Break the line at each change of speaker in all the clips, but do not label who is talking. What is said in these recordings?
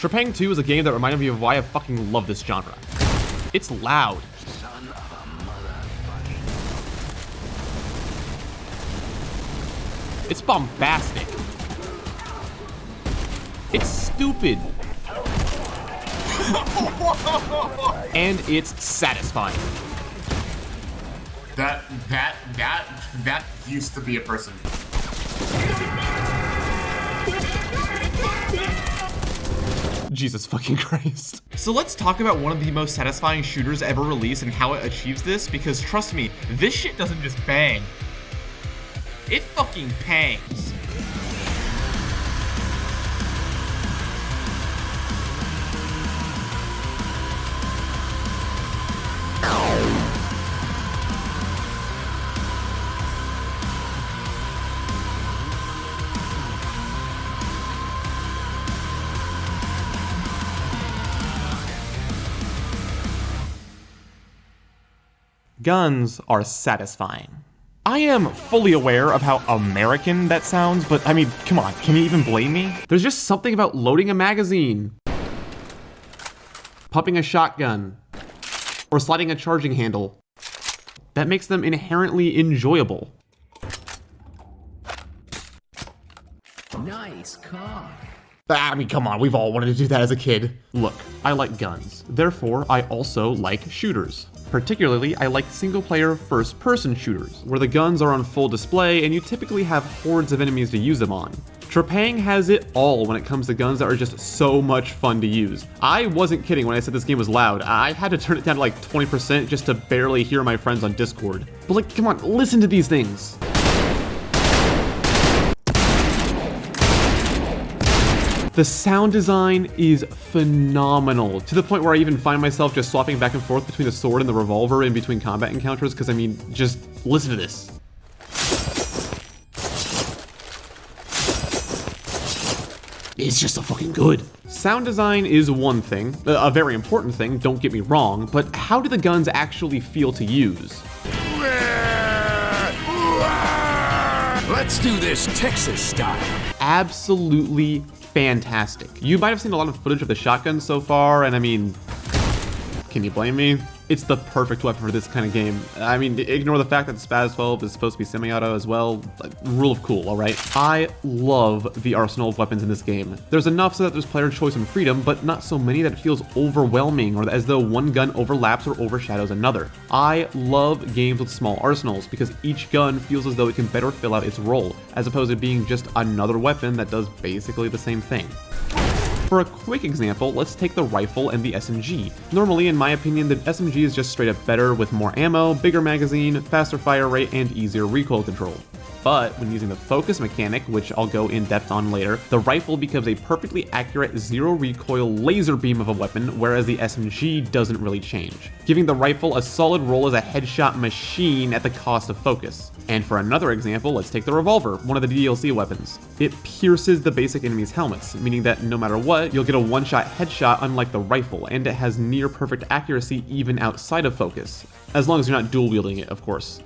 Trepang2 is a game that reminded me of why I fucking love this genre. It's loud.
Son of a motherfucking...
It's bombastic. It's stupid. And it's satisfying.
That used to be a person.
Jesus fucking Christ.
So let's talk about one of the most satisfying shooters ever released and how it achieves this, because trust me, this shit doesn't just bang. It fucking pangs.
Guns are satisfying. I am fully aware of how American that sounds, but I mean, come on, can you even blame me? There's just something about loading a magazine, pumping a shotgun, or sliding a charging handle that makes them inherently enjoyable.
Nice car.
I mean, come on, we've all wanted to do that as a kid. Look, I like guns. Therefore, I also like shooters. Particularly, I like single-player first-person shooters, where the guns are on full display and you typically have hordes of enemies to use them on. Trepang has it all when it comes to guns that are just so much fun to use. I wasn't kidding when I said this game was loud. I had to turn it down to like 20% just to barely hear my friends on Discord. But like, come on, listen to these things. The sound design is phenomenal, to the point where I even find myself just swapping back and forth between the sword and the revolver in between combat encounters, because I mean, just listen to this. It's just so fucking good. Sound design is one thing, a very important thing, don't get me wrong, but how do the guns actually feel to use?
Let's do this Texas style.
Absolutely fantastic. You might have seen a lot of footage of the shotgun so far, and I mean, can you blame me? It's the perfect weapon for this kind of game. I mean, ignore the fact that Spaz 12 is supposed to be semi-auto as well. Like, rule of cool, alright? I love the arsenal of weapons in this game. There's enough so that there's player choice and freedom, but not so many that it feels overwhelming or as though one gun overlaps or overshadows another. I love games with small arsenals because each gun feels as though it can better fill out its role, as opposed to being just another weapon that does basically the same thing. For a quick example, let's take the rifle and the SMG. Normally, in my opinion, the SMG is just straight up better with more ammo, bigger magazine, faster fire rate, and easier recoil control. But when using the focus mechanic, which I'll go in depth on later, the rifle becomes a perfectly accurate zero recoil laser beam of a weapon, whereas the SMG doesn't really change, giving the rifle a solid role as a headshot machine at the cost of focus. And for another example, let's take the revolver, one of the DLC weapons. It pierces the basic enemy's helmets, meaning that no matter what, you'll get a one-shot headshot unlike the rifle, and it has near perfect accuracy even outside of focus, as long as you're not dual wielding it, of course.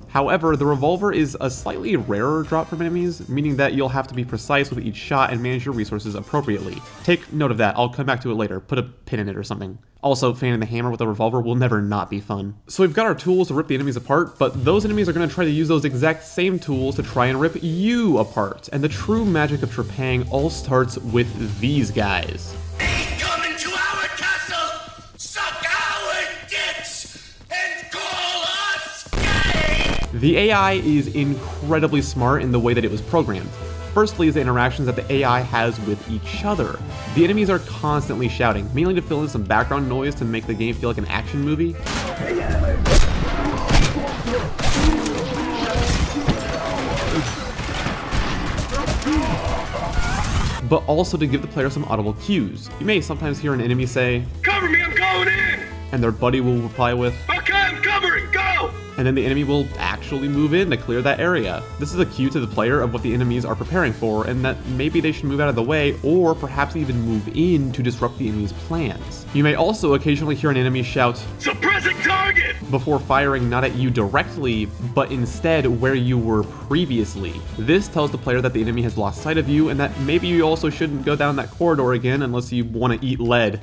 However, the revolver is a slightly rarer drop from enemies, meaning that you'll have to be precise with each shot and manage your resources appropriately. Take note of that, I'll come back to it later, put a pin in it or something. Also, fanning the hammer with a revolver will never not be fun. So we've got our tools to rip the enemies apart, but those enemies are going to try to use those exact same tools to try and rip you apart. And the true magic of Trepang all starts with these guys.
Come into our castle, suck our dicks, and call us gay!
The AI is incredibly smart in the way that it was programmed. Firstly is the interactions that the AI has with each other. The enemies are constantly shouting, mainly to fill in some background noise to make the game feel like an action movie. But also to give the player some audible cues. You may sometimes hear an enemy say,
Cover me, I'm going in!
and their buddy will reply with,
Okay, I'm covering, go!
and then the enemy will actually actually move in to clear that area. This is a cue to the player of what the enemies are preparing for, and that maybe they should move out of the way, or perhaps even move in to disrupt the enemy's plans. You may also occasionally hear an enemy shout,
Suppressing target!
before firing not at you directly, but instead where you were previously. This tells the player that the enemy has lost sight of you, and that maybe you also shouldn't go down that corridor again unless you want to eat lead.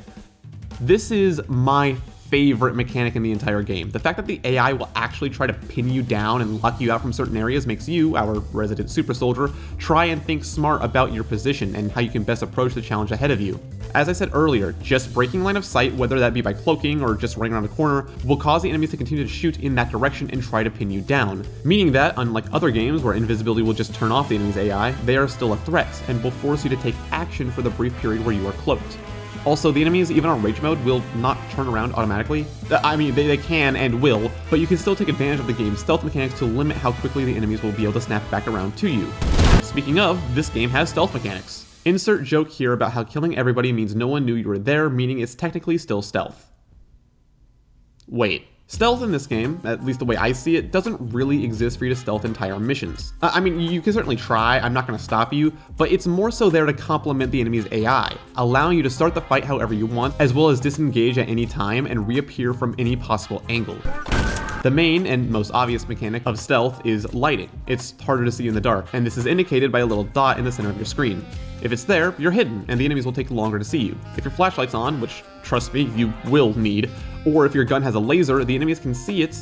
This is my favorite mechanic in the entire game. The fact that the AI will actually try to pin you down and lock you out from certain areas makes you, our resident super soldier, try and think smart about your position and how you can best approach the challenge ahead of you. As I said earlier, just breaking line of sight, whether that be by cloaking or just running around a corner, will cause the enemies to continue to shoot in that direction and try to pin you down. Meaning that, unlike other games where invisibility will just turn off the enemy's AI, they are still a threat and will force you to take action for the brief period where you are cloaked. Also, the enemies, even on rage mode, will not turn around automatically. I mean, they can and will, but you can still take advantage of the game's stealth mechanics to limit how quickly the enemies will be able to snap back around to you. Speaking of, this game has stealth mechanics. Insert joke here about how killing everybody means no one knew you were there, meaning it's technically still stealth. Wait. Stealth in this game, at least the way I see it, doesn't really exist for you to stealth entire missions. I mean, you can certainly try, I'm not going to stop you, but it's more so there to complement the enemy's AI, allowing you to start the fight however you want, as well as disengage at any time and reappear from any possible angle. The main and most obvious mechanic of stealth is lighting. It's harder to see in the dark, and this is indicated by a little dot in the center of your screen. If it's there, you're hidden, and the enemies will take longer to see you. If your flashlight's on, which, trust me, you will need, or if your gun has a laser, the enemies can see it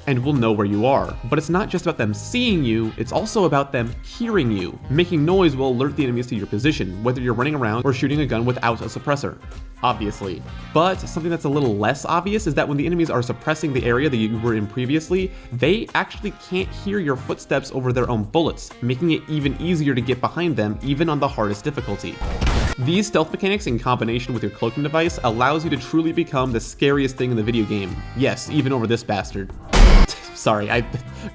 and will know where you are. But it's not just about them seeing you, it's also about them hearing you. Making noise will alert the enemies to your position, whether you're running around or shooting a gun without a suppressor. Obviously. But something that's a little less obvious is that when the enemies are suppressing the area that you were in previously, they actually can't hear your footsteps over their own bullets, making it even easier to get behind them, even on the hardest difficulty. These stealth mechanics in combination with your cloaking device allows you to truly become the scariest thing in the video game. Yes, even over this bastard. Sorry, I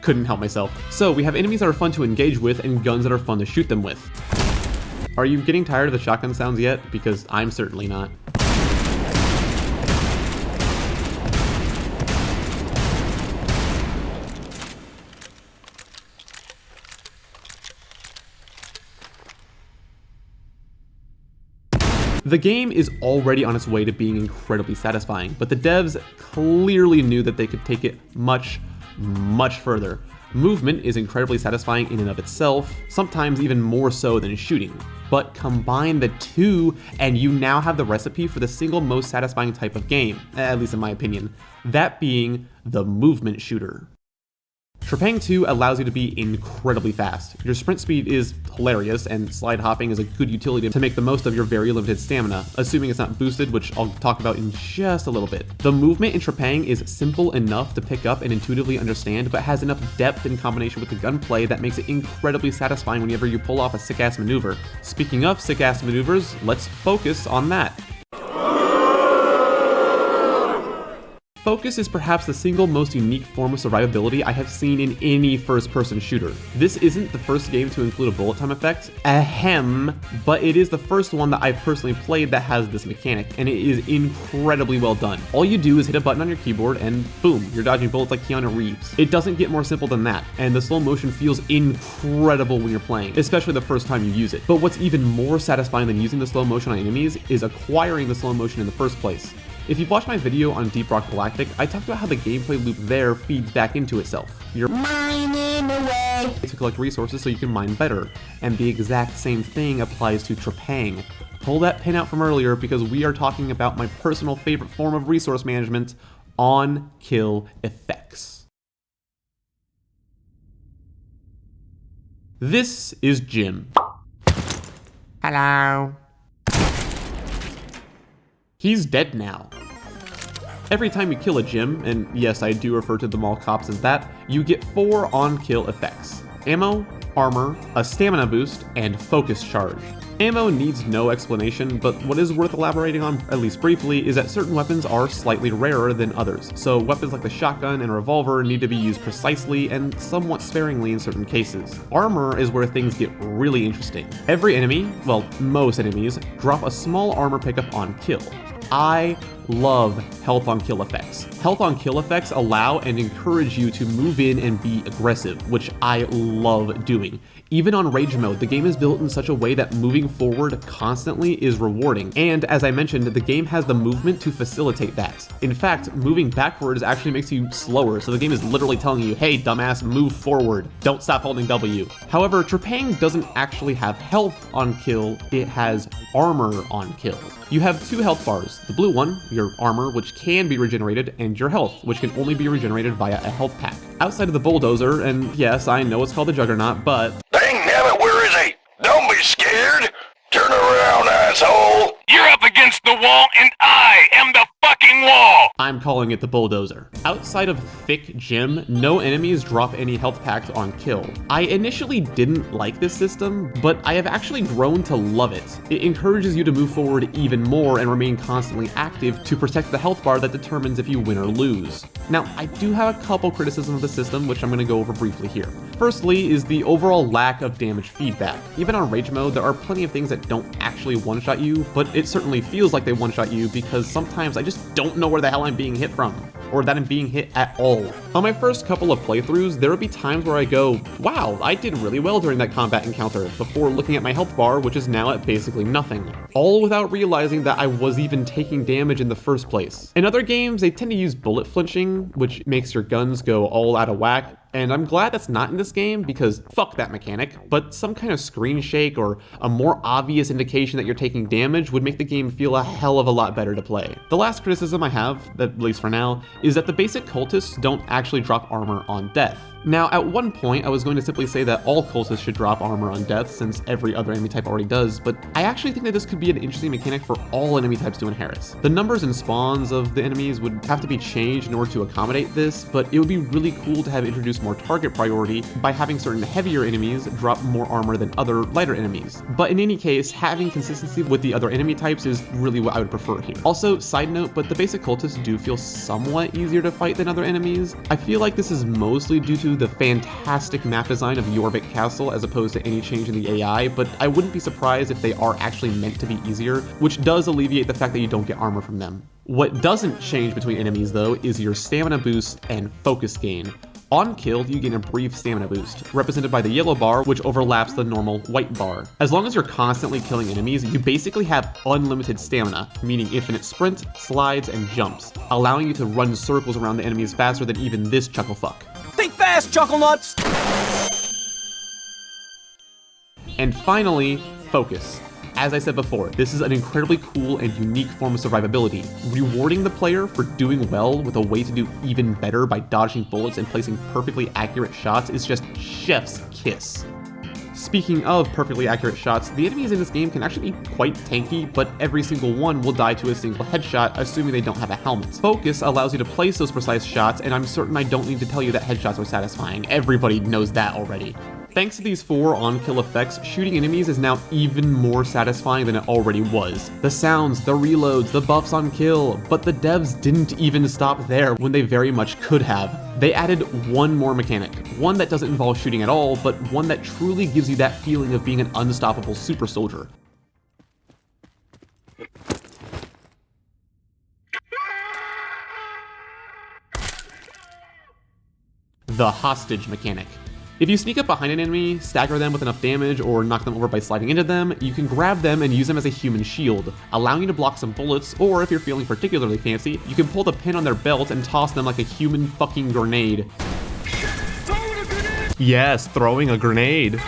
couldn't help myself. So we have enemies that are fun to engage with and guns that are fun to shoot them with. Are you getting tired of the shotgun sounds yet? Because I'm certainly not. The game is already on its way to being incredibly satisfying, but the devs clearly knew that they could take it much, much further. Movement is incredibly satisfying in and of itself, sometimes even more so than shooting. But combine the two, and you now have the recipe for the single most satisfying type of game, at least in my opinion, that being the movement shooter. Trepang2 allows you to be incredibly fast. Your sprint speed is hilarious, and slide hopping is a good utility to make the most of your very limited stamina, assuming it's not boosted, which I'll talk about in just a little bit. The movement in Trepang is simple enough to pick up and intuitively understand, but has enough depth in combination with the gunplay that makes it incredibly satisfying whenever you pull off a sick-ass maneuver. Speaking of sick-ass maneuvers, let's focus on that. Focus is perhaps the single most unique form of survivability I have seen in any first-person shooter. This isn't the first game to include a bullet time effect, ahem, but it is the first one that I've personally played that has this mechanic, and it is incredibly well done. All you do is hit a button on your keyboard and boom, you're dodging bullets like Keanu Reeves. It doesn't get more simple than that, and the slow motion feels incredible when you're playing, especially the first time you use it. But what's even more satisfying than using the slow motion on enemies is acquiring the slow motion in the first place. If you've watched my video on Deep Rock Galactic, I talked about how the gameplay loop there feeds back into itself. You're mining away to collect resources so you can mine better, and the exact same thing applies to Trepang. Pull that pin out from earlier because we are talking about my personal favorite form of resource management, on-kill effects. This is Jim. Hello. He's dead now. Every time you kill a Jim, and yes, I do refer to the mall cops as that, you get 4 on-kill effects: ammo, armor, a stamina boost, and focus charge. Ammo needs no explanation, but what is worth elaborating on, at least briefly, is that certain weapons are slightly rarer than others, so weapons like the shotgun and revolver need to be used precisely and somewhat sparingly in certain cases. Armor is where things get really interesting. Every enemy, well, most enemies, drop a small armor pickup on kill. I love health on kill effects. Health on kill effects allow and encourage you to move in and be aggressive, which I love doing. Even on Rage mode, the game is built in such a way that moving forward constantly is rewarding, and as I mentioned, the game has the movement to facilitate that. In fact, moving backwards actually makes you slower, so the game is literally telling you, hey dumbass, move forward, don't stop holding W. However, Trepang doesn't actually have health on kill, it has armor on kill. You have two health bars, the blue one, your armor, which can be regenerated, and your health, which can only be regenerated via a health pack. Outside of the bulldozer, and yes, I know it's called the Juggernaut, but
Dang nabbit, where is he? Don't be scared. Turn around, asshole. You're up against the wall, and I am the fucking wall.
I'm calling it the bulldozer. Outside of thick gym, no enemies drop any health packs on kill. I initially didn't like this system, but I have actually grown to love it. It encourages you to move forward even more and remain constantly active to protect the health bar that determines if you win or lose. Now, I do have a couple criticisms of the system, which I'm going to go over briefly here. Firstly is the overall lack of damage feedback. Even on Rage mode, there are plenty of things that don't actually one-shot you, but it certainly feels like they one-shot you because sometimes I just don't know where the hell I'm being hit from, or that I'm being hit at all. On my first couple of playthroughs, there would be times where I go, wow, I did really well during that combat encounter, before looking at my health bar, which is now at basically nothing. All without realizing that I was even taking damage in the first place. In other games, they tend to use bullet flinching, which makes your guns go all out of whack, and I'm glad that's not in this game because fuck that mechanic, but some kind of screen shake or a more obvious indication that you're taking damage would make the game feel a hell of a lot better to play. The last criticism I have, at least for now, is that the basic cultists don't actually drop armor on death. Now, at one point, I was going to simply say that all cultists should drop armor on death since every other enemy type already does, but I actually think that this could be an interesting mechanic for all enemy types to inherit. The numbers and spawns of the enemies would have to be changed in order to accommodate this, but it would be really cool to have introduced more target priority by having certain heavier enemies drop more armor than other lighter enemies. But in any case, having consistency with the other enemy types is really what I would prefer here. Also, side note, but the basic cultists do feel somewhat easier to fight than other enemies. I feel like this is mostly due to the fantastic map design of Jorvik Castle as opposed to any change in the AI, but I wouldn't be surprised if they are actually meant to be easier, which does alleviate the fact that you don't get armor from them. What doesn't change between enemies though is your stamina boost and focus gain. On kill, you gain a brief stamina boost, represented by the yellow bar, which overlaps the normal white bar. As long as you're constantly killing enemies, you basically have unlimited stamina, meaning infinite sprint, slides, and jumps, allowing you to run circles around the enemies faster than even this chucklefuck.
Think fast, Chuckle Nuts!
And finally, focus. As I said before, this is an incredibly cool and unique form of survivability, rewarding the player for doing well with a way to do even better by dodging bullets and placing perfectly accurate shots is just chef's kiss. Speaking of perfectly accurate shots, the enemies in this game can actually be quite tanky, but every single one will die to a single headshot, assuming they don't have a helmet. Focus allows you to place those precise shots, and I'm certain I don't need to tell you that headshots are satisfying. Everybody knows that already. Thanks to these 4 on-kill effects, shooting enemies is now even more satisfying than it already was. The sounds, the reloads, the buffs on kill, but the devs didn't even stop there when they very much could have. They added one more mechanic, one that doesn't involve shooting at all, but one that truly gives you that feeling of being an unstoppable super soldier. The hostage mechanic. If you sneak up behind an enemy, stagger them with enough damage, or knock them over by sliding into them, you can grab them and use them as a human shield, allowing you to block some bullets, or if you're feeling particularly fancy, you can pull the pin on their belt and toss them like a human fucking grenade. Yes, throwing a grenade.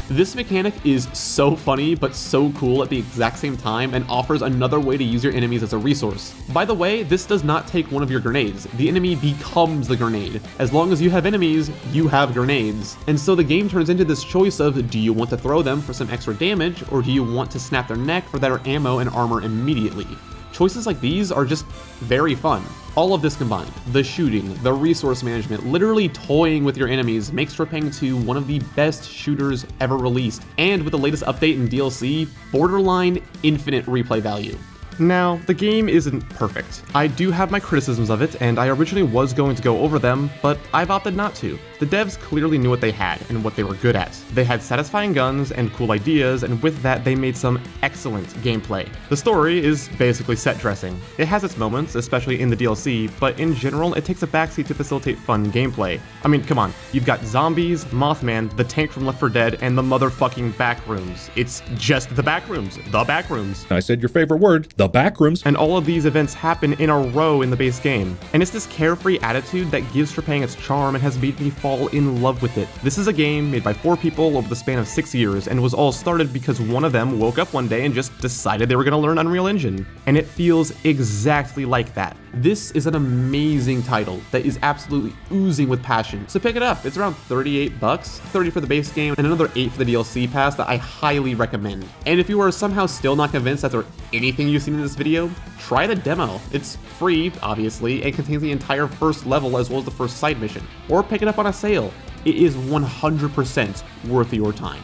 This mechanic is so funny, but so cool at the exact same time and offers another way to use your enemies as a resource. By the way, this does not take one of your grenades. The enemy becomes the grenade. As long as you have enemies, you have grenades. And so the game turns into this choice of, do you want to throw them for some extra damage, or do you want to snap their neck for better ammo and armor immediately? Choices like these are just very fun. All of this combined, the shooting, the resource management, literally toying with your enemies makes Trepang2 one of the best shooters ever released, and with the latest update in DLC, borderline infinite replay value. Now, the game isn't perfect. I do have my criticisms of it, and I originally was going to go over them, but I've opted not to. The devs clearly knew what they had and what they were good at. They had satisfying guns and cool ideas, and with that they made some excellent gameplay. The story is basically set dressing. It has its moments, especially in the DLC, but in general it takes a backseat to facilitate fun gameplay. I mean, come on, you've got zombies, Mothman, the tank from Left 4 Dead, and the motherfucking backrooms. It's just the backrooms. The backrooms.
I said your favorite word, the backrooms.
And all of these events happen in a row in the base game. And it's this carefree attitude that gives Trepang its charm and has made me fall in love with it. This is a game made by 4 people over the span of 6 years, and was all started because one of them woke up one day and just decided they were going to learn Unreal Engine. And it feels exactly like that. This is an amazing title that is absolutely oozing with passion. So pick it up. It's around $38, $30 for the base game, and another $8 for the DLC pass that I highly recommend. And if you are somehow still not convinced after anything you've seen in this video, try the demo. It's free, obviously, and contains the entire first level as well as the first side mission. Or pick it up on a sale. It is 100% worth your time.